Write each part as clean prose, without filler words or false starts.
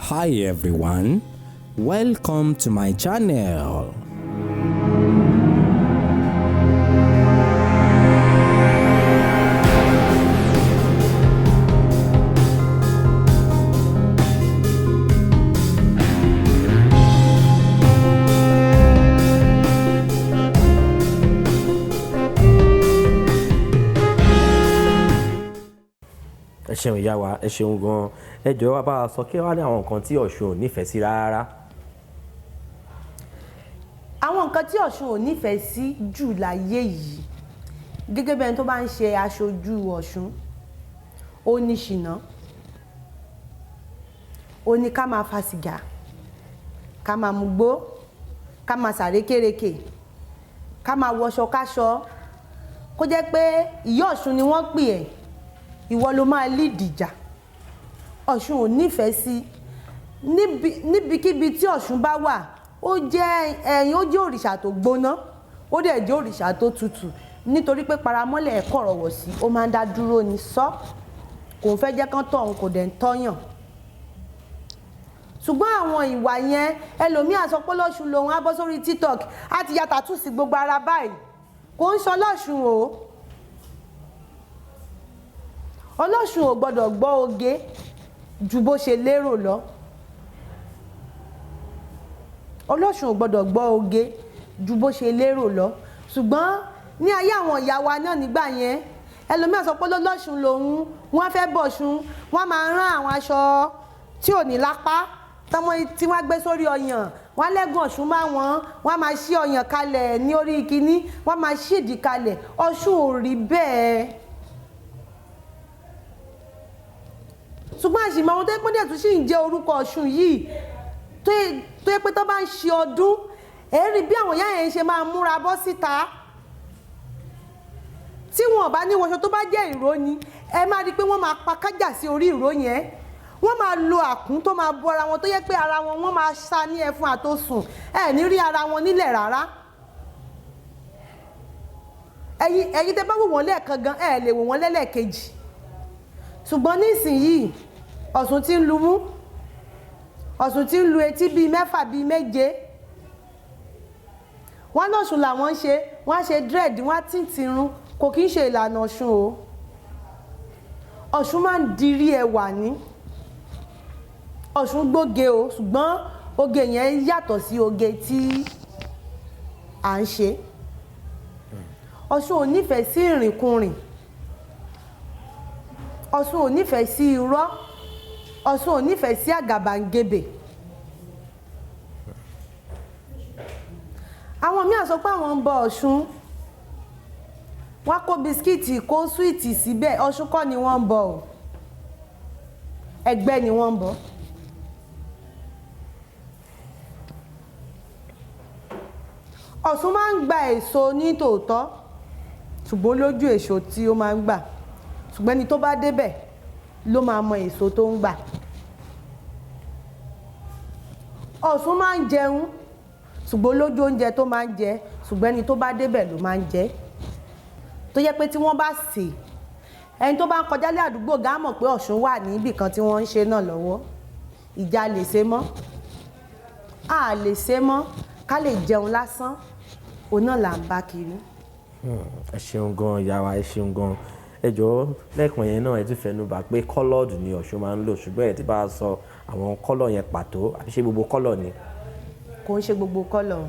Hi everyone, welcome to my channel. Ẹ ṣeun ìyá wa, ẹ ṣeun gan-an. Ẹ jọ̀ọ́ wá bá wa sọ kí wá ní àwọn nǹkan tí Ọ̀ṣun ò nífẹ̀ẹ́ sí rárá. Àwọn nǹkan tí Ọ̀ṣun ò nífẹ̀ẹ́ sí jù láyé yìí gẹ́gẹ́ bí ẹni tó bá ń ṣe aṣojú Ọ̀ṣun, ó ní ṣìnà, ó ní ká máa fa sìgá, ká máa mugbó, ká máa sàrékèrèkè, ká máa wọṣọ káṣọ, kó jẹ́ pé ìyá Ọ̀ṣun ni wọ́n pè ẹ́, ìwọ ló máa lead ìjà. Ọ̀ṣun ò nífẹ̀ẹ́ sí níbikíbi tí Ọ̀ṣun bá wà, ó jẹ́ òrìṣà tó gbóná, ó dẹ̀ jẹ́ òrìṣà tó tutù, nítorí pé paramọ́lẹ̀ ẹ̀kọ́ ọ̀rọ̀wọ̀ sí ó máa ń dá dúró ní kò ń fẹ́ jẹ́ kán tọ̀ òun, kò dẹ̀ ń tọ́yàn. Ṣùgbọ́n àwọn ìwà yẹn, ẹlòmíà sọ pé l'Ọ̀ṣun lòun á bọ́ sórí TikTok á ti ya tàtú sí gbogbo ara báyìí, kò ń sọ l'Ọ̀ṣun o. Ọlọ́ṣun ò gbọ́dọ̀ gbọ́ oge ju bó ṣe lérò lọ. Ọlọ́ṣun ò gbọ́dọ̀ gbọ́ oge ju bó ṣe lérò lọ. Ṣùgbọ́n ní ayé àwọn ìyá wa náà nígbà yẹn, ẹlòmíràn sọ pé l'Ọ̀ṣun lòun, wọ́n fẹ́ bọ̀ṣun, wọ́n máa rán àwọn aṣọ tí ò ní lápá tí wọ́n gbé sórí ọyàn, wọ́n lẹ́gùn Ọ̀ṣun máa wọ́n máa ṣí ọyàn kalẹ̀ ní orí kíní, wọ́n máa ṣí ìdí kalẹ̀. Ọ̀ṣun ò rí bẹ́ẹ̀. Ṣùgbọ́n àṣìmọ̀ àwọn tó yẹ pé dẹ̀ tún sì ń jẹ́ orúkọ Ọ̀ṣun yìí tó yẹ pé tó bá ń ṣe ọdún, èrí bí àwọn ìyá yẹn ṣe máa múra bọ́ síta. Tí wọn bá ní wọṣọ tó bá jẹ́ ìró ni, ẹ máa rí pé wọ́n máa pa kájà sí orí ìró yẹn, wọ́n máa lo àkún tó máa bo ara wọn, tó yẹ pé ara wọn wọ́n máa sá ní ẹfun àtòsùn, ẹ ní rí ara wọn nílẹ̀ rárá. Ẹ̀yin tẹ́ bá wò wọ́n lẹ́ẹ̀kan gan, ẹ lè wò wọ́n lẹ́lẹ́kejì. Ṣùgbọ́n nísìnyìí Ọ̀ṣun ti ń lu mú, Ọ̀ṣun ti ń lu etí bíi mẹ́fà bíi méje. Wọ́n l'Ọ̀ṣun làwọn ń ṣe, wọ́n á ṣe dread, wọ́n á tìǹtì irun, kò kí ń ṣe ìlànà Ọ̀ṣun o. Ọ̀ṣun máa ń dirí ẹwà ní. Ọ̀ṣun gbóge o, ṣùgbọ́n oge yẹn yàtọ̀ sí oge tí à ń ṣe. Ọ̀ṣun ò nífẹ̀ẹ́ sí ìrìnkúrìn. Ọ̀ṣun ò nífẹ̀ẹ́ sí irọ́. Ọ̀ṣun ò nífẹ̀ẹ́ sí àgàbàǹgebè. Àwọn míì sọ pé àwọn ń bọ Ọ̀ṣun, wọ́n kó bisikíìtì kó súwìtì síbẹ̀. Ọ̀ṣun kọ́ ni wọ́n ń bọ o, ẹgbẹ́ ni wọ́n ń bọ. Ọ̀ṣun máa ń gba èso ní tòótọ́, ṣùgbọ́n lójú èso tí ó máa ń gbà, ṣùgbọ́n ẹni tó bá débẹ̀ ló máa mọ èso tó ń gbà. Ọ̀ṣun máa ń jẹun, ṣùgbọ́n lójú oúnjẹ tó máa ń jẹ, ṣùgbọ́n ẹni tó bá débẹ̀ ló máa ń jẹ. Tó yẹ pé tí wọ́n bá sè, ẹni tó bá ń kọjá lé àdúgbò gá mọ̀ pé Ọ̀ṣun wà níbì kan tí wọ́n ń ṣe náà lọ́wọ́. Ìjà lè ṣe mọ́, a lè ṣe mọ́, ká lè jẹun lásán, òun náà là ń bá kiri. Ẹ ṣeun gan-an ìyá wa, ẹ ṣeun gan-an. Ẹ jọ̀ọ́ lẹ́ẹ̀kan yẹn náà ẹ ti fẹnu bà pé coloured ni Ọ̀ṣun máa ń lò, ṣùgbọ́n ẹ ti bá a sọ àwọn kọ́lọ̀ yẹn pàtó, àbí ṣé gbogbo kọ́lọ̀ ni? Kò ń ṣe gbogbo kọ́lọ̀.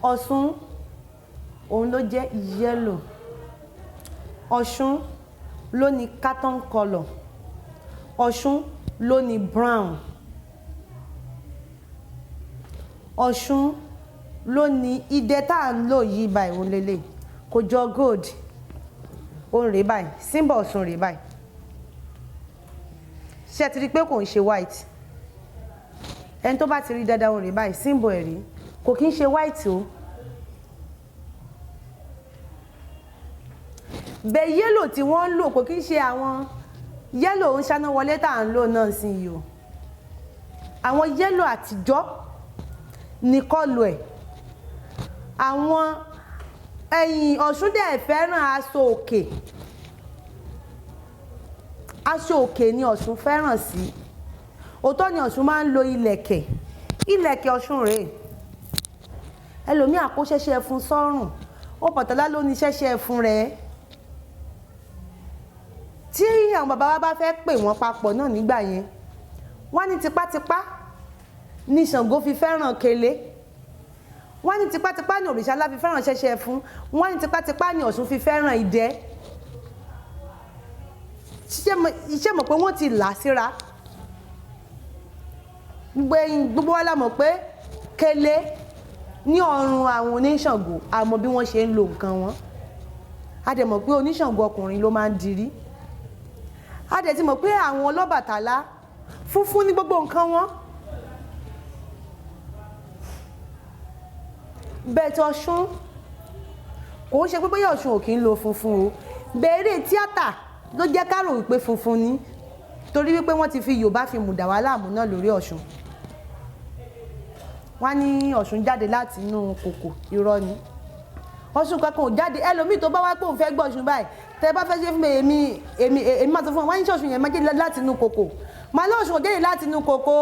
Ọ̀ṣun òun ló jẹ́ yellow. Ọ̀ṣun ló ní carton colour. Ọ̀ṣun ló ní brown. Ọ̀ṣun ló ní idẹ tá à ń lò yìí báyìí, òun lélẹ̀, kò jọ gold, òun rèé báyìí, symbol Ọ̀ṣun rèé báyìí. Ṣé ẹ ti rí pé kò ń ṣe white? Ẹni tó bá ti rí dáadáa òun rèé báyìí, symbol ẹ̀ rí, kò kí ń ṣe white o. Bẹ́ẹ̀ yellow tí wọ́n ń lò kò kí ń ṣe àwọn yellow ń ṣáná wọlé tá à ń lò náà sí yìí o. Àwọn yellow àtijọ́ ní kọ́lù ẹ̀. Àwọn ẹ̀yìn Ọ̀ṣun dẹ̀ fẹ́ràn aṣọ òkè. Aṣọ òkè ni Ọ̀ṣun fẹ́ràn sí. òótọ́ ni Ọ̀ṣun máa ń lo ilẹ̀kẹ̀ Ọ̀ṣun rèé ẹlòmíì àkó ṣẹ́ṣẹ́ ẹfun sọ́rùn Ọbàtálá ló ní ṣẹ́ṣẹ́ ẹfun rẹ̀ tí àwọn bàbá wa bá fẹ́ pè wọ́n papọ̀ náà nígbà yẹn wọ́n ní tipátipá ní Ṣàngó fi fẹ́ràn kele wọ́n ní tipátipá ní Òrìṣàlá fi fẹ́ràn ṣẹ́ṣẹ́ ẹfun wọ́n ní tipátipá ní Ọ̀ṣun fi fẹ́ràn idẹ iṣẹ́ mọ̀ pé wọ́n ti là síra gbogbo wa la mọ̀ pé kele ní ọrùn àwọn oníṣàngó a mọ̀ bí wọ́n ṣe ń lo nǹkan wọn a dẹ̀ mọ̀ pé oníṣàngó ọkùnrin ló máa ń dirí a dẹ̀ ti mọ̀ pé àwọn Ọlọ́bàtálá funfun ní gbogbo nǹkan wọn bẹ́ẹ̀ tí Ọ̀ṣun kò ń ṣe pé bóyá Ọ̀ṣun ò kí ń lo funfun o bẹ̀rẹ̀ tíátà ló jẹ́ ká rò wípé funfun ni torí wípé wọ́n ti fi Yorùbá fi mùdà wá láàmú náà lórí Ọ̀ṣun wọ́n ní Ọ̀ṣun jáde láti inú kòkò irọ́ ni Ọ̀ṣun kankan ò jáde ẹlòmíì tó bá wá pé òun fẹ́ gbọ́ Ọ̀ṣun báyìí tẹ́ bá fẹ́ ṣe fún mi èmi máa sọ fún wọn ní Ọ̀ṣun yẹn máa jáde láti inú kòkò máa lọ Ọ̀ṣun ò jáde láti inú kòkò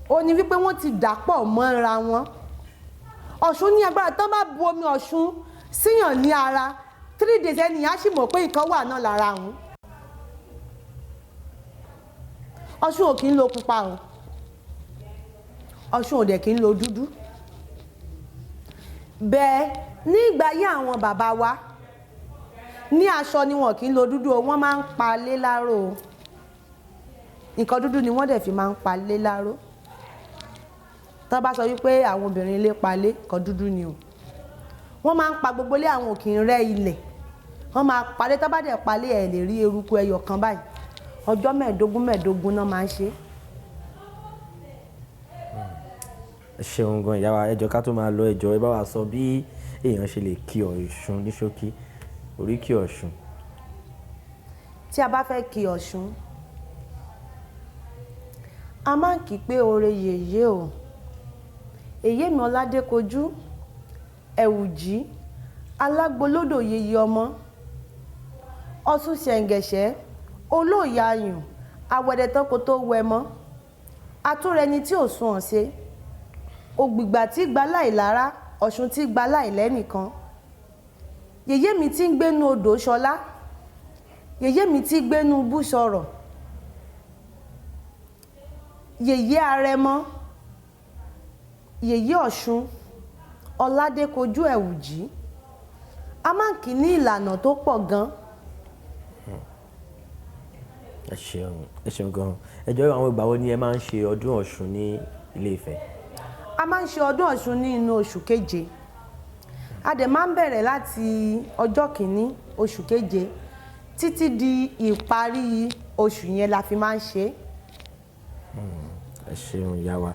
ó ní wípé wọ́n ti dàpọ̀ mọ́ra wọn Ọ̀ṣun ní agbára tó bá bu omi Ọ̀ṣun síyàn ní ara 3 days ẹnìyàn á sì mọ̀ pé nǹkan wà náà lára òun Ọ̀ṣun ò kí ń lo pupa o Ọ̀ṣun ò dẹ̀ kí ń lo dúdú bẹ́ẹ̀ ní ìgbà ayé àwọn bàbá wa ní aṣọ ni wọn kì í lo dúdú o wọ́n máa ń pa lé láró o nǹkan dúdú ni wọ́n dẹ̀ fi máa ń pa lé láró tó bá sọ wípé àwọn obìnrin ilé palé nǹkan dúdú ni o wọ́n máa ń pa gbogbo ilé àwọn òkè ń rẹ́ ilẹ̀ wọ́n máa palé tó bá dẹ̀ palé ẹ̀ lè rí eruku ẹyọ kan báyìí ọjọ́ 15 náà máa ń ṣe. ẹ ṣeun gan ìyá wa ẹ jọ̀ọ́ ká tó máa lọ ẹ jọ̀ọ́ ẹ bá wa sọ bí èèyàn ṣe lè kí Ọ̀ṣun ní ṣókí oríkì Ọ̀ṣun. tí a bá fẹ́ kí Ọ̀ṣun a máa ń kí pé oore yèyé o èyé mi Ọládékojú ẹ̀wùjí alágbolódò yeye ọmọ Ọ̀ṣun ṣẹ̀ǹgẹ̀ṣẹ̀ olóòyà ayùn awẹ̀dẹ̀ tán kó tó wẹ mọ́ atúrẹni tí ò sùn ọ̀sẹ̀ ògbìgbà tí gba láìlára Ọ̀ṣun tí gba láìlẹ́nìkan yèyé mi tí ń gbénu odò ṣọlá yèyé mi tí gbénu bú sọ̀rọ̀ yèyé arẹmọ yèyé Ọ̀ṣun Ọládékojú ẹ̀wùjí a máa ń kí ní ìlànà tó pọ̀ gan. ẹ ṣeun gan ẹ jọ̀ọ́ àwọn ìgbà wo ni ẹ máa ń ṣe ọdún Ọ̀ṣun ní Ilé Ifẹ̀. a máa ń ṣe ọdún Ọ̀ṣun ní inú oṣù keje a dẹ̀ máa ń bẹ̀rẹ̀ láti ọjọ́ kìíní oṣù keje títí di ìparí oṣù yẹn la fi máa ń ṣe. ẹ ṣeun ìyá wa.